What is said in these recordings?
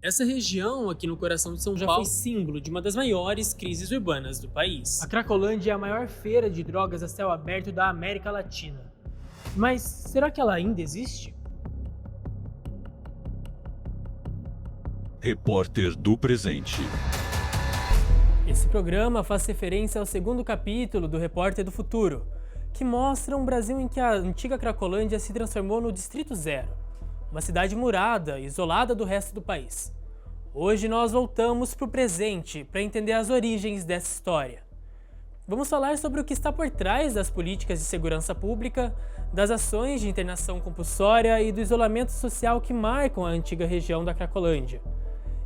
Essa região, aqui no coração de São Paulo, já foi símbolo de uma das maiores crises urbanas do país. A Cracolândia é a maior feira de drogas a céu aberto da América Latina. Mas será que ela ainda existe? Repórter do Presente. Esse programa faz referência ao segundo capítulo do Repórter do Futuro, que mostra um Brasil em que a antiga Cracolândia se transformou no Distrito Zero, uma cidade murada, isolada do resto do país. Hoje nós voltamos para o presente para entender as origens dessa história. Vamos falar sobre o que está por trás das políticas de segurança pública, das ações de internação compulsória e do isolamento social que marcam a antiga região da Cracolândia.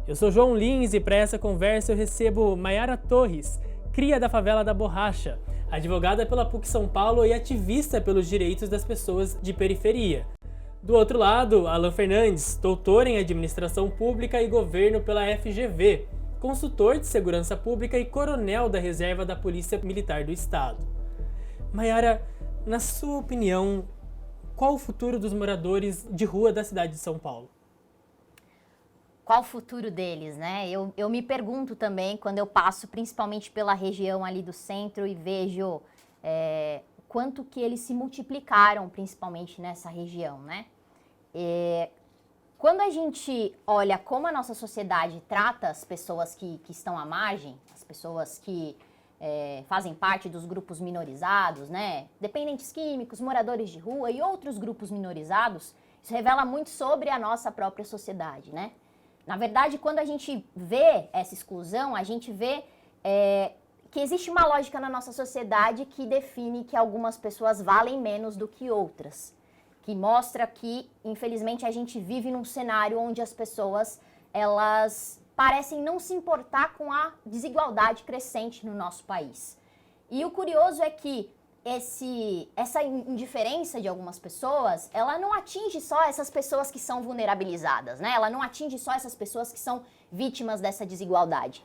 Eu sou João Lins e para essa conversa eu recebo Maiara Torres, cria da favela da Borracha, advogada pela PUC São Paulo e ativista pelos direitos das pessoas de periferia. Do outro lado, Alan Fernandes, doutor em Administração Pública e Governo pela FGV, consultor de Segurança Pública e coronel da Reserva da Polícia Militar do Estado. Maiara, na sua opinião, qual o futuro dos moradores de rua da cidade de São Paulo? Qual o futuro deles, né? Eu me pergunto também, quando eu passo principalmente pela região ali do centro e vejo quanto que eles se multiplicaram, principalmente nessa região, né? Quando a gente olha como a nossa sociedade trata as pessoas que estão à margem, as pessoas que fazem parte dos grupos minorizados, né? Dependentes químicos, moradores de rua e outros grupos minorizados, isso revela muito sobre a nossa própria sociedade, né? Na verdade, quando a gente vê essa exclusão, a gente vê que existe uma lógica na nossa sociedade que define que algumas pessoas valem menos do que outras, que mostra que, infelizmente, a gente vive num cenário onde as pessoas, elas parecem não se importar com a desigualdade crescente no nosso país. E o curioso é que essa indiferença de algumas pessoas, ela não atinge só essas pessoas que são vulnerabilizadas, né? Ela não atinge só essas pessoas que são vítimas dessa desigualdade.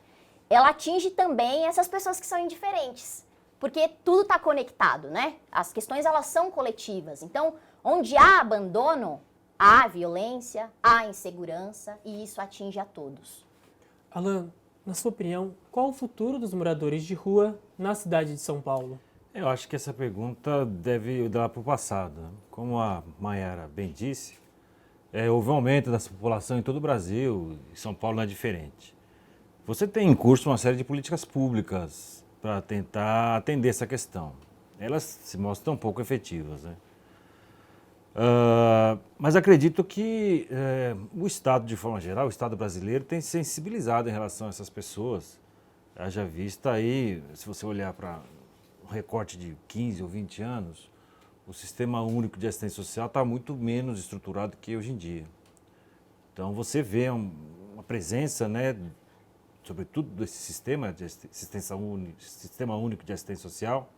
Ela atinge também essas pessoas que são indiferentes, porque tudo está conectado, né? As questões, elas são coletivas. Então, onde há abandono, há violência, há insegurança, e isso atinge a todos. Alan, na sua opinião, qual o futuro dos moradores de rua na cidade de São Paulo? Eu acho que essa pergunta deve dar para o passado. Como a Maiara bem disse, houve um aumento dessa população em todo o Brasil, e São Paulo não é diferente. Você tem em curso uma série de políticas públicas para tentar atender essa questão. Elas se mostram pouco efetivas, né? Mas acredito que o Estado, de forma geral, o Estado brasileiro tem sensibilizado em relação a essas pessoas. Haja vista aí, se você olhar para um recorte de 15 ou 20 anos, o Sistema Único de Assistência Social está muito menos estruturado que hoje em dia. Então você vê uma presença, né, sobretudo desse Sistema Único de Assistência Social,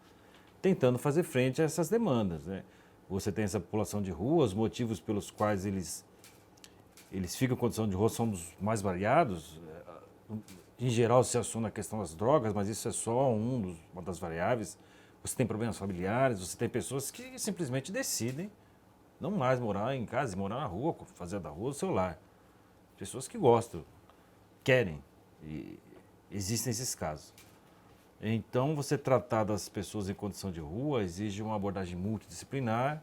tentando fazer frente a essas demandas, né? Você tem essa população de rua, os motivos pelos quais eles ficam em condição de rua são os mais variados. Em geral se aciona a questão das drogas, mas isso é só uma das variáveis. Você tem problemas familiares, você tem pessoas que simplesmente decidem não mais morar em casa, morar na rua, fazer da rua o seu lar. Pessoas que gostam, querem, e existem esses casos. Então, você tratar das pessoas em condição de rua exige uma abordagem multidisciplinar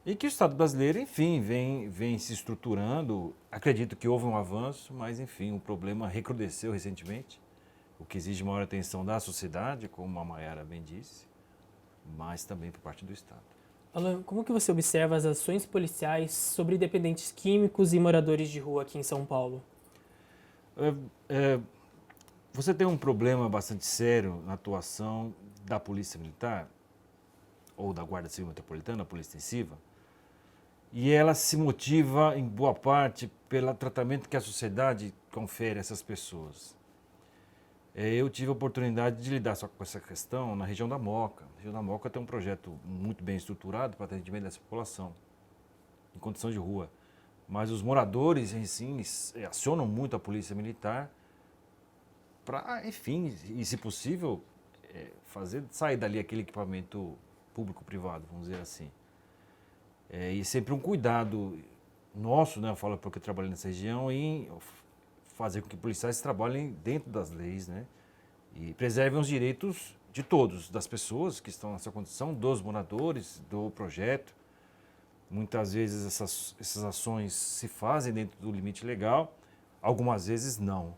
e que o Estado brasileiro, enfim, vem se estruturando. Acredito que houve um avanço, mas, enfim, o problema recrudesceu recentemente, o que exige maior atenção da sociedade, como a Maiara bem disse, mas também por parte do Estado. Alan, como que você observa as ações policiais sobre dependentes químicos e moradores de rua aqui em São Paulo? Você tem um problema bastante sério na atuação da Polícia Militar, ou da Guarda Civil Metropolitana, a Polícia Extensiva, e ela se motiva, em boa parte, pelo tratamento que a sociedade confere a essas pessoas. Eu tive a oportunidade de lidar só com essa questão na região da Moca. A região da Moca tem um projeto muito bem estruturado para atendimento dessa população, em condição de rua. Mas os moradores, em si, acionam muito a Polícia Militar para, enfim, e se possível, fazer sair dali aquele equipamento público-privado, vamos dizer assim. E sempre um cuidado nosso, né, eu falo porque eu trabalho nessa região, em fazer com que policiais trabalhem dentro das leis, né? E preservem os direitos de todos, das pessoas que estão nessa condição, dos moradores, do projeto. Muitas vezes essas ações se fazem dentro do limite legal, algumas vezes não.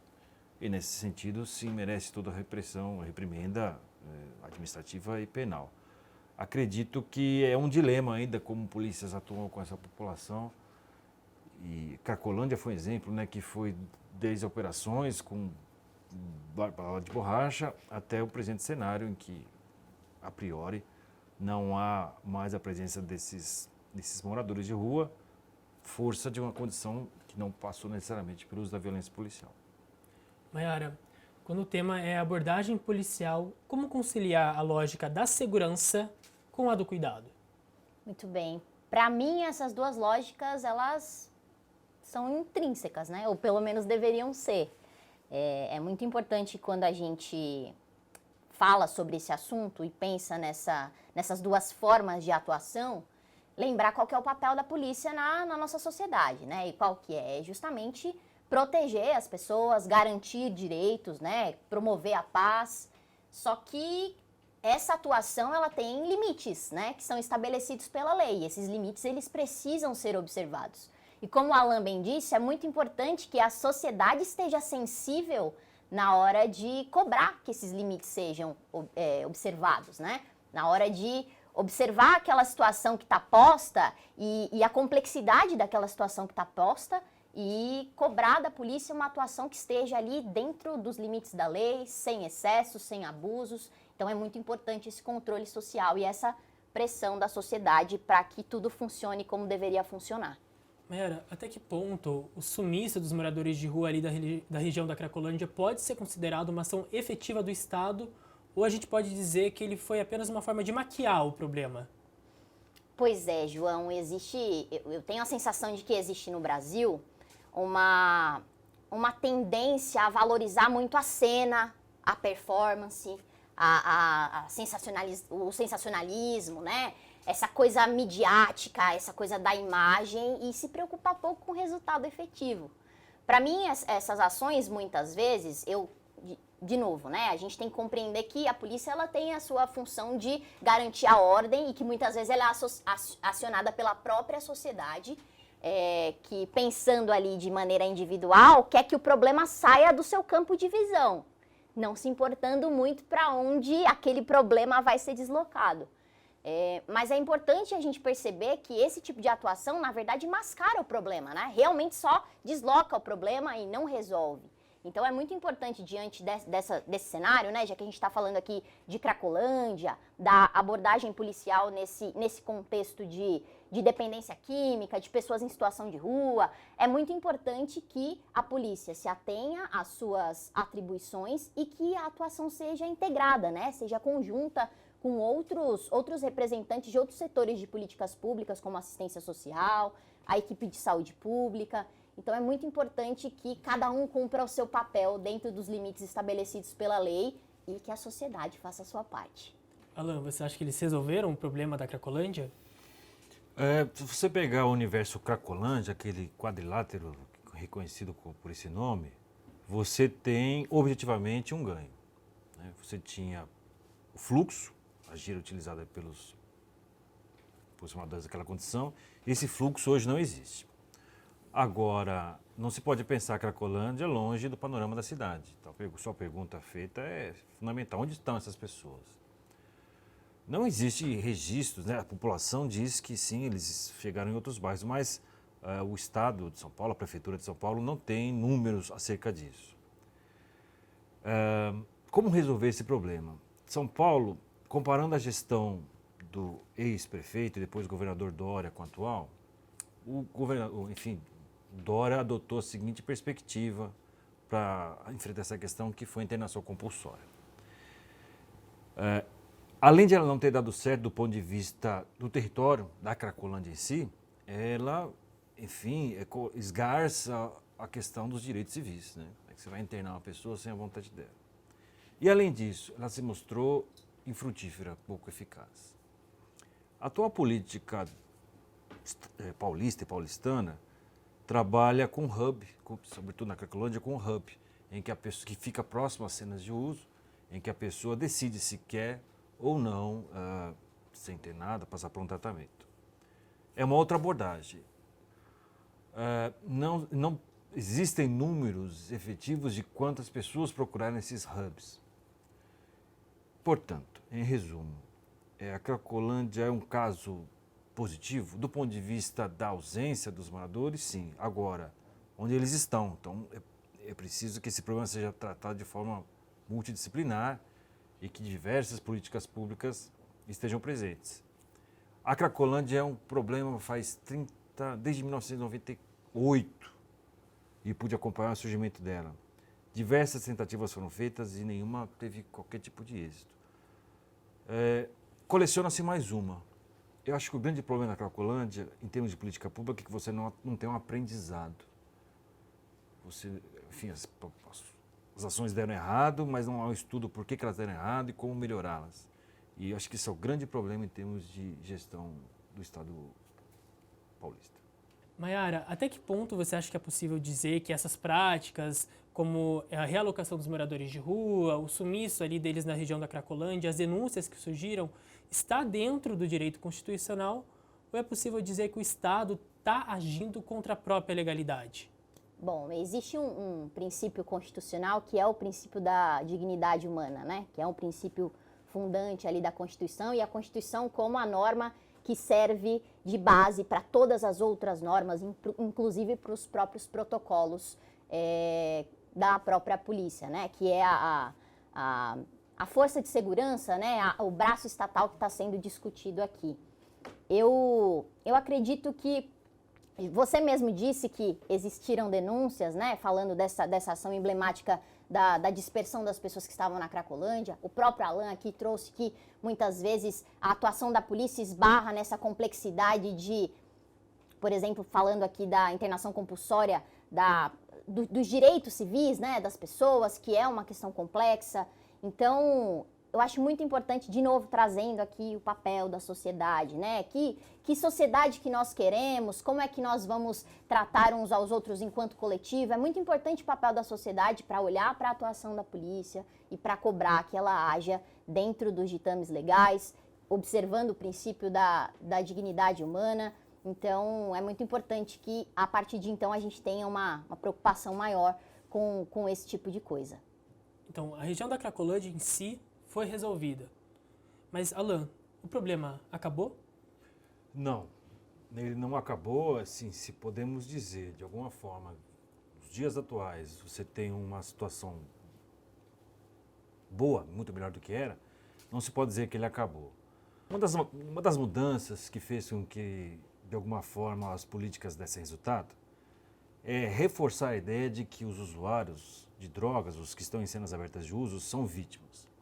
E nesse sentido, sim, merece toda a repressão, a reprimenda administrativa e penal. Acredito que é um dilema ainda como polícias atuam com essa população. E Cracolândia foi um exemplo, né, que foi desde operações com bala de borracha até o presente cenário em que, a priori, não há mais a presença desses moradores de rua, força de uma condição que não passou necessariamente pelo uso da violência policial. Mayara, quando o tema é abordagem policial, como conciliar a lógica da segurança com a do cuidado? Muito bem. Para mim, essas duas lógicas, elas são intrínsecas, né? Ou pelo menos deveriam ser. É muito importante quando a gente fala sobre esse assunto e pensa nessas duas formas de atuação, lembrar qual que é o papel da polícia na nossa sociedade, né? E qual que é? Justamente proteger as pessoas, garantir direitos, né? Promover a paz. Só que essa atuação, ela tem limites, né? Que são estabelecidos pela lei. E esses limites, eles precisam ser observados. E como o Alan bem disse, é muito importante que a sociedade esteja sensível na hora de cobrar que esses limites sejam observados, né? Na hora de observar aquela situação que está posta e a complexidade daquela situação que está posta e cobrar da polícia uma atuação que esteja ali dentro dos limites da lei, sem excessos, sem abusos. Então é muito importante esse controle social e essa pressão da sociedade para que tudo funcione como deveria funcionar. Mayara, até que ponto o sumiço dos moradores de rua ali da região da Cracolândia pode ser considerado uma ação efetiva do Estado, ou a gente pode dizer que ele foi apenas uma forma de maquiar o problema? Pois é, João, eu tenho a sensação de que existe no Brasil uma tendência a valorizar muito a cena, a performance, o sensacionalismo, né? Essa coisa midiática, essa coisa da imagem e se preocupar pouco com o resultado efetivo. Para mim, essas ações, muitas vezes, de novo, né? A gente tem que compreender que a polícia ela tem a sua função de garantir a ordem e que muitas vezes ela é acionada pela própria sociedade, que pensando ali de maneira individual, quer que o problema saia do seu campo de visão, não se importando muito para onde aquele problema vai ser deslocado. Mas é importante a gente perceber que esse tipo de atuação, na verdade, mascara o problema, né? Realmente só desloca o problema e não resolve. Então é muito importante, diante desse cenário, né, já que a gente está falando aqui de Cracolândia, da abordagem policial nesse contexto de dependência química, de pessoas em situação de rua, é muito importante que a polícia se atenha às suas atribuições e que a atuação seja integrada, né, seja conjunta com outros representantes de outros setores de políticas públicas, como assistência social, a equipe de saúde pública. Então é muito importante que cada um cumpra o seu papel dentro dos limites estabelecidos pela lei e que a sociedade faça a sua parte. Alan, você acha que eles resolveram o problema da Cracolândia? Se você pegar o universo Cracolândia, aquele quadrilátero reconhecido por esse nome, você tem objetivamente um ganho, né? Você tinha o fluxo, a gira utilizada pelos moradores daquela condição, esse fluxo hoje não existe. Agora, não se pode pensar Cracolândia longe do panorama da cidade. Então, a sua pergunta feita é fundamental. Onde estão essas pessoas? Não existe registros, né? A população diz que sim, eles chegaram em outros bairros, mas o Estado de São Paulo, a Prefeitura de São Paulo, não tem números acerca disso. Como resolver esse problema? São Paulo, comparando a gestão do ex-prefeito e depois governador Dória com o atual, Dória adotou a seguinte perspectiva para enfrentar essa questão, que foi a internação compulsória. Além de ela não ter dado certo do ponto de vista do território, da Cracolândia em si, ela, esgarça a questão dos direitos civis, né? É que você vai internar uma pessoa sem a vontade dela. E, além disso, ela se mostrou infrutífera, pouco eficaz. A atual política paulista e paulistana trabalha com hub, sobretudo na Cracolândia, com hub, em que a pessoa que fica próximo às cenas de uso, em que a pessoa decide se quer ou não, sem ter nada, passar por um tratamento. É uma outra abordagem. Não existem números efetivos de quantas pessoas procuraram esses hubs. Portanto, em resumo, a Cracolândia é um caso positivo do ponto de vista da ausência dos moradores, sim. Agora, onde eles estão? Então, é preciso que esse problema seja tratado de forma multidisciplinar e que diversas políticas públicas estejam presentes. A Cracolândia é um problema desde 1998 e pude acompanhar o surgimento dela. Diversas tentativas foram feitas e nenhuma teve qualquer tipo de êxito. Coleciona-se mais uma. Eu acho que o grande problema da Cracolândia, em termos de política pública, é que você não tem um aprendizado. Enfim, as ações deram errado, mas não há um estudo por que elas deram errado e como melhorá-las. E eu acho que esse é o grande problema em termos de gestão do Estado paulista. Maiara, até que ponto você acha que é possível dizer que essas práticas, como a realocação dos moradores de rua, o sumiço ali deles na região da Cracolândia, as denúncias que surgiram, está dentro do direito constitucional ou é possível dizer que o Estado está agindo contra a própria legalidade? Bom, existe um princípio constitucional que é o princípio da dignidade humana, né? Que é um princípio fundante ali da Constituição, e a Constituição como a norma que serve de base para todas as outras normas, inclusive para os próprios protocolos da própria polícia, né? Que é a força de segurança, né? O braço estatal que está sendo discutido aqui. Eu acredito que você mesmo disse que existiram denúncias, né? Falando dessa ação emblemática da dispersão das pessoas que estavam na Cracolândia. O próprio Alan aqui trouxe que muitas vezes a atuação da polícia esbarra nessa complexidade de, por exemplo, falando aqui da internação compulsória, dos direitos civis, né, das pessoas, que é uma questão complexa. Então, eu acho muito importante, de novo, trazendo aqui o papel da sociedade, né? Que sociedade que nós queremos, como é que nós vamos tratar uns aos outros enquanto coletivo. É muito importante o papel da sociedade para olhar para a atuação da polícia e para cobrar que ela haja dentro dos ditames legais, observando o princípio da dignidade humana. Então, é muito importante que, a partir de então, a gente tenha uma preocupação maior com esse tipo de coisa. Então, a região da Cracolândia em si foi resolvida. Mas, Alan, o problema acabou? Não, ele não acabou, assim, se podemos dizer, de alguma forma, nos dias atuais, você tem uma situação boa, muito melhor do que era, não se pode dizer que ele acabou. Uma das mudanças que fez com que, de alguma forma, as políticas dessem resultado, é reforçar a ideia de que os usuários de drogas, os que estão em cenas abertas de uso, são vítimas.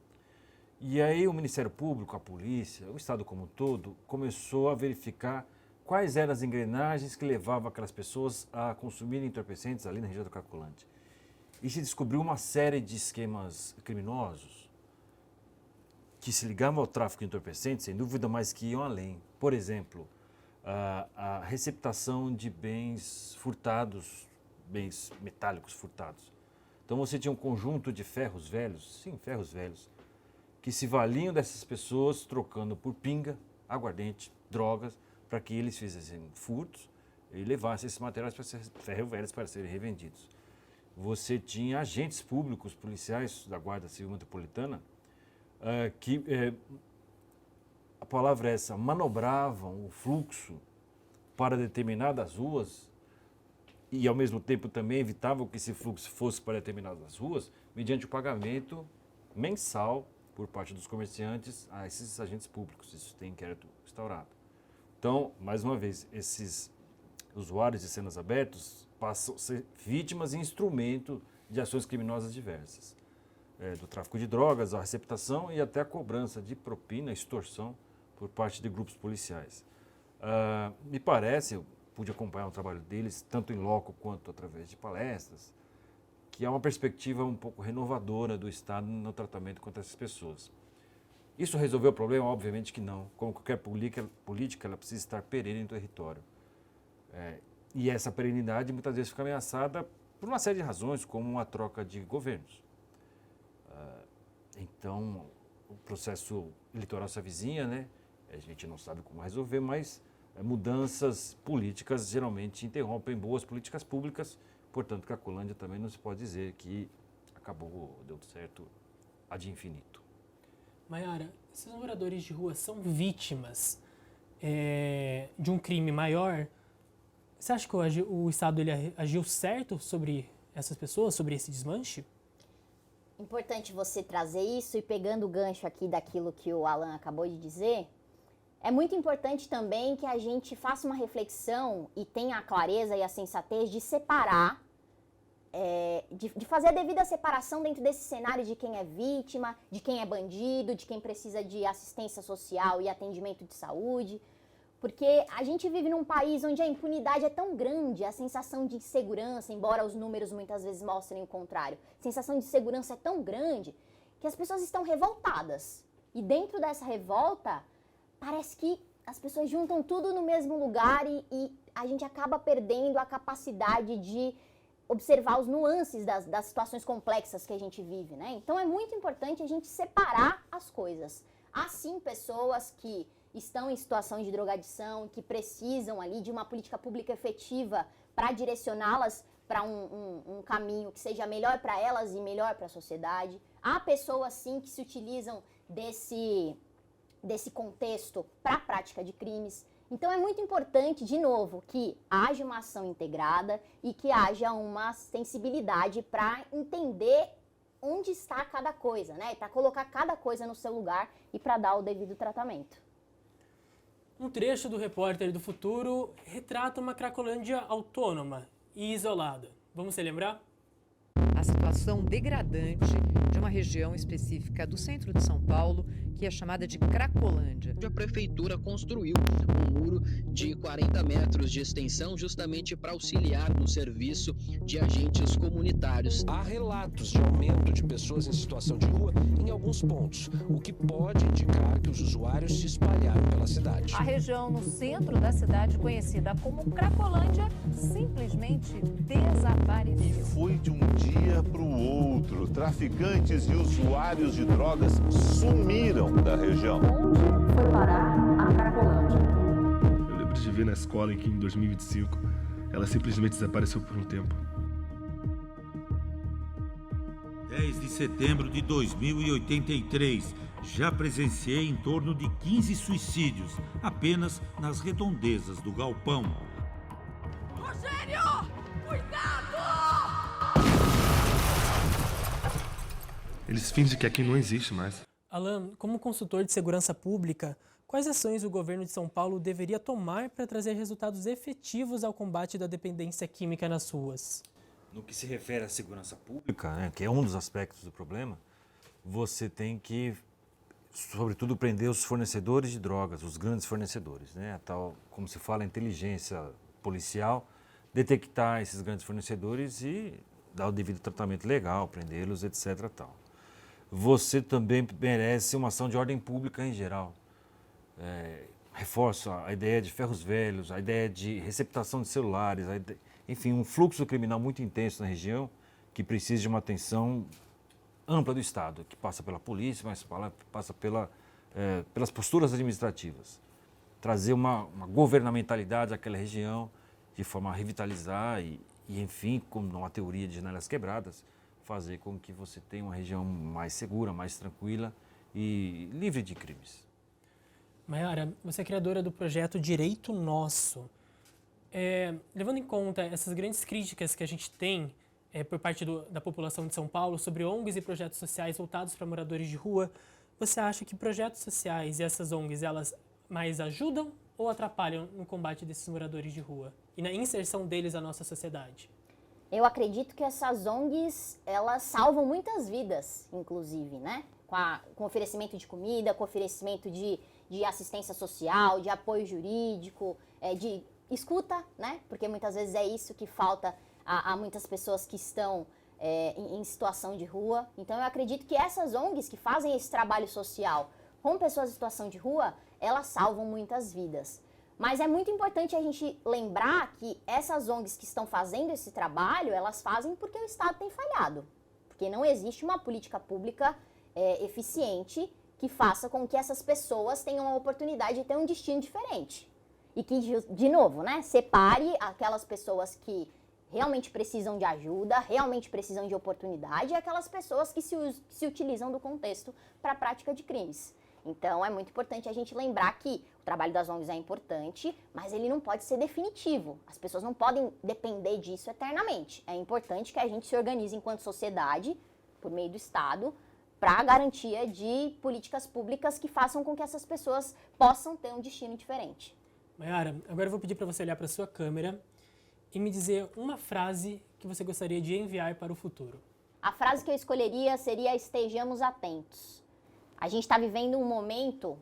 E aí o Ministério Público, a polícia, o Estado como um todo, começou a verificar quais eram as engrenagens que levavam aquelas pessoas a consumirem entorpecentes ali na região da Cracolândia. E se descobriu uma série de esquemas criminosos que se ligavam ao tráfico de entorpecentes, sem dúvida, mas que iam além. Por exemplo, a receptação de bens furtados, bens metálicos furtados. Então você tinha um conjunto de ferros velhos, que se valiam dessas pessoas trocando por pinga, aguardente, drogas, para que eles fizessem furtos e levassem esses materiais para serem ferros velhos para serem revendidos. Você tinha agentes públicos, policiais da Guarda Civil Metropolitana, que, a palavra é essa, manobravam o fluxo para determinadas ruas e, ao mesmo tempo, também evitavam que esse fluxo fosse para determinadas ruas mediante o pagamento mensal por parte dos comerciantes a esses agentes públicos. Isso tem inquérito instaurado. Então, mais uma vez, esses usuários de cenas abertas passam a ser vítimas e instrumento de ações criminosas diversas. Do tráfico de drogas, a receptação e até a cobrança de propina, extorsão por parte de grupos policiais. Me parece, eu pude acompanhar o trabalho deles, tanto em loco quanto através de palestras, que há uma perspectiva um pouco renovadora do Estado no tratamento contra essas pessoas. Isso resolveu o problema? Obviamente que não. Como qualquer política, ela precisa estar perene no território. E essa perenidade muitas vezes fica ameaçada por uma série de razões, como uma troca de governos. Então, o processo eleitoral se avizinha, né? A gente não sabe como resolver, mas mudanças políticas geralmente interrompem boas políticas públicas. Portanto, Cracolândia também não se pode dizer que acabou, deu certo ad infinito. Maiara, esses moradores de rua são vítimas de um crime maior? Você acha que o Estado ele agiu certo sobre essas pessoas, sobre esse desmanche? Importante você trazer isso e pegando o gancho aqui daquilo que o Alan acabou de dizer, é muito importante também que a gente faça uma reflexão e tenha a clareza e a sensatez de separar, de fazer a devida separação dentro desse cenário de quem é vítima, de quem é bandido, de quem precisa de assistência social e atendimento de saúde. Porque a gente vive num país onde a impunidade é tão grande, a sensação de insegurança, embora os números muitas vezes mostrem o contrário, a sensação de segurança é tão grande que as pessoas estão revoltadas. E dentro dessa revolta, parece que as pessoas juntam tudo no mesmo lugar e a gente acaba perdendo a capacidade de observar os nuances das situações complexas que a gente vive, né? Então é muito importante a gente separar as coisas. Há sim pessoas que estão em situação de drogadição, que precisam ali de uma política pública efetiva para direcioná-las para um caminho que seja melhor para elas e melhor para a sociedade. Há pessoas sim que se utilizam desse contexto para a prática de crimes. Então é muito importante, de novo, que haja uma ação integrada e que haja uma sensibilidade para entender onde está cada coisa, né? Para colocar cada coisa no seu lugar e para dar o devido tratamento. Um trecho do Repórter do Futuro retrata uma Cracolândia autônoma e isolada. Vamos relembrar? A situação degradante de uma região específica do centro de São Paulo, que é chamada de Cracolândia. A prefeitura construiu um muro de 40 metros de extensão justamente para auxiliar no serviço de agentes comunitários. Há relatos de aumento de pessoas em situação de rua em alguns pontos, o que pode indicar que os usuários se espalharam pela cidade. A região no centro da cidade, conhecida como Cracolândia, simplesmente desapareceu. E foi de um dia para o outro. Traficantes e usuários de drogas sumiram da região. Onde foi parar a Cracolândia? Eu lembro de ver na escola em que, em 2025, ela simplesmente desapareceu por um tempo. 10 de setembro de 2083. Já presenciei em torno de 15 suicídios, apenas nas redondezas do galpão. Rogério! Cuidado! Eles fingem que aqui não existe mais. Alan, como consultor de segurança pública, quais ações o governo de São Paulo deveria tomar para trazer resultados efetivos ao combate da dependência química nas ruas? No que se refere à segurança pública, né, que é um dos aspectos do problema, você tem que, sobretudo, prender os fornecedores de drogas, os grandes fornecedores, né, a tal, como se fala, a inteligência policial, detectar esses grandes fornecedores e dar o devido tratamento legal, prendê-los, etc. Tal. Você também merece uma ação de ordem pública em geral. Reforço a ideia de ferros velhos, a ideia de receptação de celulares, enfim, um fluxo criminal muito intenso na região que precisa de uma atenção ampla do Estado, que passa pela polícia, mas passa pelas posturas administrativas. Trazer uma governamentalidade àquela região de forma a revitalizar e enfim, como uma teoria de janelas quebradas, fazer com que você tenha uma região mais segura, mais tranquila e livre de crimes. Maiara, você é criadora do projeto Direito Nosso. Levando em conta essas grandes críticas que a gente tem por parte da população de São Paulo sobre ONGs e projetos sociais voltados para moradores de rua, você acha que projetos sociais e essas ONGs, elas mais ajudam ou atrapalham no combate desses moradores de rua e na inserção deles à nossa sociedade? Eu acredito que essas ONGs, elas salvam muitas vidas, inclusive, né? Com oferecimento de comida, com oferecimento de assistência social, de apoio jurídico, de escuta, né? Porque muitas vezes é isso que falta a muitas pessoas que estão em situação de rua. Então eu acredito que essas ONGs que fazem esse trabalho social com pessoas em situação de rua, elas salvam muitas vidas. Mas é muito importante a gente lembrar que essas ONGs que estão fazendo esse trabalho, elas fazem porque o Estado tem falhado. Porque não existe uma política pública eficiente que faça com que essas pessoas tenham a oportunidade de ter um destino diferente. E que, de novo, né, separe aquelas pessoas que realmente precisam de ajuda, realmente precisam de oportunidade, e aquelas pessoas que se utilizam do contexto para a prática de crimes. Então, é muito importante a gente lembrar que o trabalho das ONGs é importante, mas ele não pode ser definitivo. As pessoas não podem depender disso eternamente. É importante que a gente se organize enquanto sociedade, por meio do Estado, para a garantia de políticas públicas que façam com que essas pessoas possam ter um destino diferente. Mayara, agora eu vou pedir para você olhar para a sua câmera e me dizer uma frase que você gostaria de enviar para o futuro. A frase que eu escolheria seria: estejamos atentos. A gente está vivendo um momento,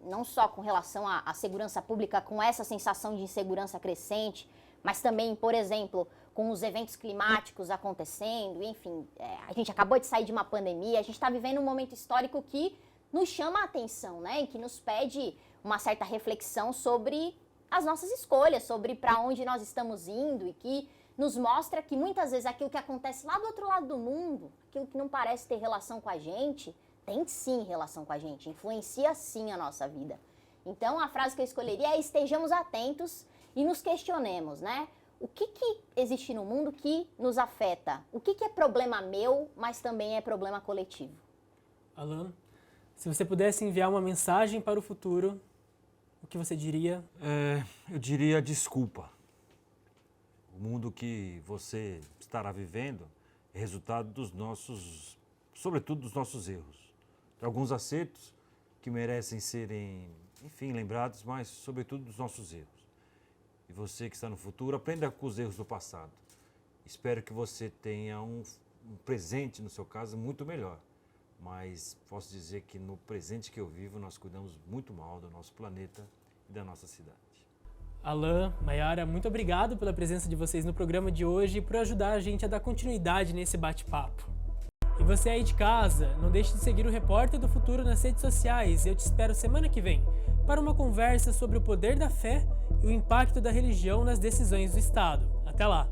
não só com relação à segurança pública, com essa sensação de insegurança crescente, mas também, por exemplo, com os eventos climáticos acontecendo, enfim, a gente acabou de sair de uma pandemia, a gente está vivendo um momento histórico que nos chama a atenção, né, e que nos pede uma certa reflexão sobre as nossas escolhas, sobre para onde nós estamos indo, e que nos mostra que muitas vezes aquilo que acontece lá do outro lado do mundo, aquilo que não parece ter relação com a gente, tem sim relação com a gente, influencia sim a nossa vida. Então a frase que eu escolheria é: estejamos atentos e nos questionemos, né? O que existe no mundo que nos afeta? O que é problema meu, mas também é problema coletivo? Alan, se você pudesse enviar uma mensagem para o futuro, o que você diria? Eu diria desculpa. O mundo que você estará vivendo é resultado dos nossos, sobretudo dos nossos erros. De alguns acertos que merecem serem, enfim, lembrados, mas sobretudo dos nossos erros. E você que está no futuro, aprenda com os erros do passado. Espero que você tenha um presente, no seu caso, muito melhor. Mas posso dizer que no presente que eu vivo, nós cuidamos muito mal do nosso planeta e da nossa cidade. Alan, Mayara, muito obrigado pela presença de vocês no programa de hoje e por ajudar a gente a dar continuidade nesse bate-papo. E você aí de casa, não deixe de seguir o Repórter do Futuro nas redes sociais. Eu te espero semana que vem para uma conversa sobre o poder da fé e o impacto da religião nas decisões do Estado. Até lá!